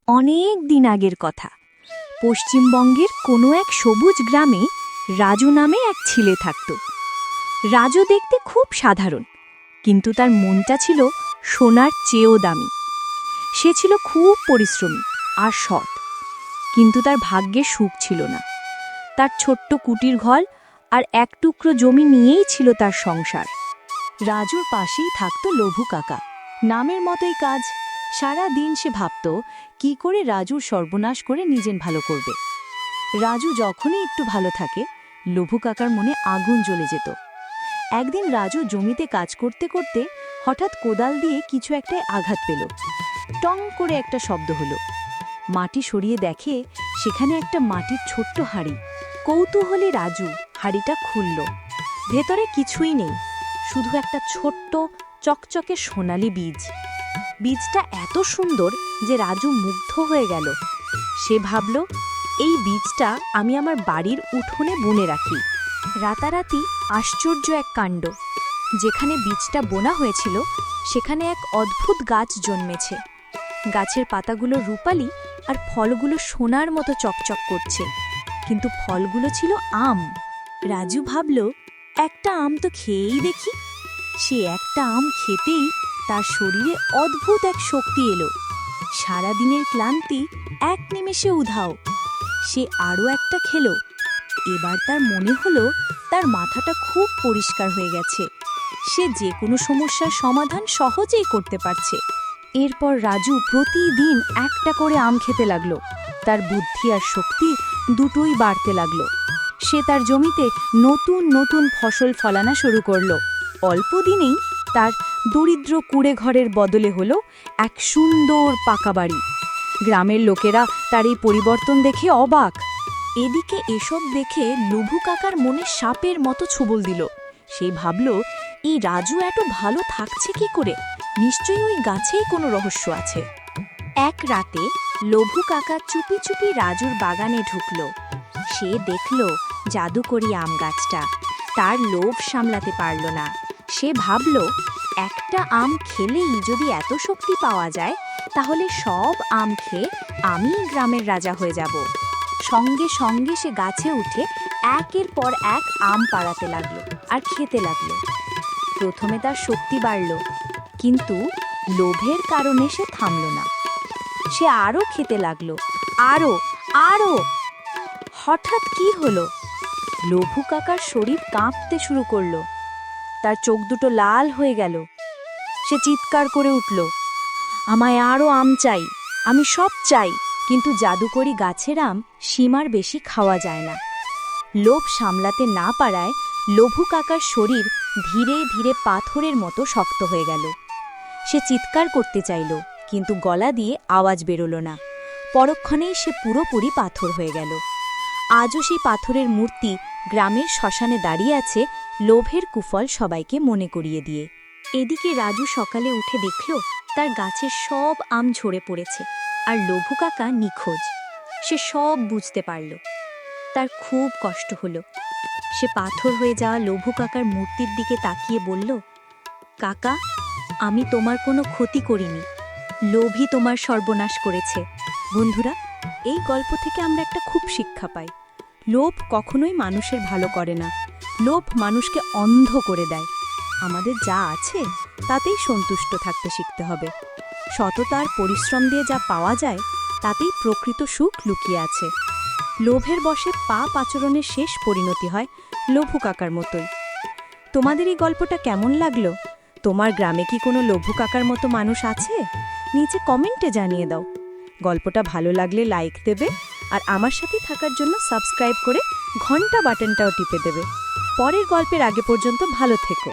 অনেক দিন আগের কথা। পশ্চিমবঙ্গের কোনো এক সবুজ গ্রামে রাজু নামে এক ছেলে থাকত। রাজু দেখতে খুব সাধারণ, কিন্তু তার মনটা ছিল সোনার চেয়েও দামি। সে ছিল খুব পরিশ্রমী আর সৎ, কিন্তু তার ভাগ্যে সুখ ছিল না। তার ছোট্ট কুটির ঘর আর এক টুকরো জমি নিয়েই ছিল তার সংসার। রাজুর পাশেই থাকত লভু কাকা, নামের মতোই কাজ। সারা দিন সে ভাবত কি করে রাজুর সর্বনাশ করে নিজের ভালো করবে। রাজু যখনই একটু ভালো থাকে, লভু কাকার মনে আগুন জ্বলে যেত। একদিন রাজু জমিতে কাজ করতে করতে হঠাৎ কোদাল দিয়ে কিছু একটায় আঘাত পেল। টং করে একটা শব্দ হলো। মাটি সরিয়ে দেখে সেখানে একটা মাটির ছোট্ট হাঁড়ি। কৌতূহলী রাজু হাঁড়িটা খুলল। ভেতরে কিছুই নেই, শুধু একটা ছোট্ট চকচকে সোনালি বীজ। বীজটা এত সুন্দর যে রাজু মুগ্ধ হয়ে গেল। সে ভাবল, এই বীজটা আমি আমার বাড়ির উঠোনে বুনে রাখি। রাতারাতি আশ্চর্য এক কাণ্ড। যেখানে বীজটা বোনা হয়েছিল সেখানে এক অদ্ভুত গাছ জন্মেছে। গাছের পাতাগুলো রূপালি আর ফলগুলো সোনার মতো চকচক করছে, কিন্তু ফলগুলো ছিল আম। রাজু ভাবল, একটা আম তো খেয়েই দেখি। সে একটা আম খেতেই তার শরীরে অদ্ভুত এক শক্তি এলো। সারাদিনের ক্লান্তি এক নিমেষে উধাও। সে আরও একটা খেলো। এবার তার মনে হলো তার মাথাটা খুব পরিষ্কার হয়ে গেছে। সে যে কোনো সমস্যার সমাধান সহজেই করতে পারছে। এরপর রাজু প্রতিদিন একটা করে আম খেতে লাগলো। তার বুদ্ধি আর শক্তি দুটোই বাড়তে লাগলো। সে তার জমিতে নতুন নতুন ফসল ফলানো শুরু করলো। অল্প দিনেই তার দরিদ্র কুঁড়ে ঘরের বদলে হলো এক সুন্দর পাকা বাড়ি। গ্রামের লোকেরা তার এই পরিবর্তন দেখে অবাক। এদিকে এসব দেখে লভু কাকার মনে সাপের মতো ছুবল দিল। সে ভাবল, এই রাজু এত ভালো থাকছে কি করে? নিশ্চয়ই ওই গাছেই কোনো রহস্য আছে। এক রাতে লভু কাকা চুপি চুপি রাজুর বাগানে ঢুকল। সে দেখল জাদুকরি আম গাছটা। তার লোভ সামলাতে পারল না। সে ভাবল, একটা আম খেলেই যদি এত শক্তি পাওয়া যায়, তাহলে সব আম খেয়ে আমি গ্রামের রাজা হয়ে যাব। সঙ্গে সঙ্গে সে গাছে উঠে একের পর এক আম পাড়াতে লাগলো আর খেতে লাগলো। প্রথমে তার শক্তি বাড়ল, কিন্তু লোভের কারণে সে থামল না। সে আরও খেতে লাগলো, আরও আরও। হঠাৎ কি হলো? লভু কাকার শরীর কাঁপতে শুরু করলো। তার চোখ দুটো লাল হয়ে গেল। সে চিৎকার করে উঠল, আমায় আরও আম চাই, আমি সব চাই। কিন্তু জাদুকরি গাছের আম সীমার বেশি খাওয়া যায় না। লোভ সামলাতে না পারায় লভু কাকার শরীর ধীরে ধীরে পাথরের মতো শক্ত হয়ে গেল। সে চিৎকার করতে চাইল, কিন্তু গলা দিয়ে আওয়াজ বেরোলো না। পরক্ষণেই সে পুরোপুরি পাথর হয়ে গেল। আজও সেই পাথরের মূর্তি গ্রামের শ্মশানে দাঁড়িয়ে আছে, লোভের কুফল সবাইকে মনে করিয়ে দিয়ে। এদিকে রাজু সকালে উঠে দেখল তার গাছের সব আম ঝরে পড়েছে, আর লভু কাকা নিখোঁজ। সে সব বুঝতে পারল। তার খুব কষ্ট হলো। সে পাথর হয়ে যাওয়া লভু কাকার মূর্তির দিকে তাকিয়ে বলল, কাকা, আমি তোমার কোনো ক্ষতি করিনি। লোভই তোমার সর্বনাশ করেছে। বন্ধুরা, এই গল্প থেকে আমরা একটা খুব শিক্ষা পাই। লোভ কখনোই মানুষের ভালো করে না। লোভ মানুষকে অন্ধ করে দেয়। আমাদের যা আছে তাতেই সন্তুষ্ট থাকতে শিখতে হবে। সততার পরিশ্রম দিয়ে যা পাওয়া যায় তাতেই প্রকৃত সুখ লুকিয়ে আছে। লোভের বশে পাপ আচরণের শেষ পরিণতি হয় লভু কাকার মতোই। তোমাদের এই গল্পটা কেমন লাগলো? তোমার গ্রামে কি কোনো লভু কাকার মতো মানুষ আছে? নিচে কমেন্টে জানিয়ে দাও। গল্পটা ভালো লাগলে লাইক দেবে, আর আমার সাথে থাকার জন্য সাবস্ক্রাইব করে ঘন্টা বাটনটাও টিপে দেবে। পরের গল্পের আগে পর্যন্ত ভালো থেকো।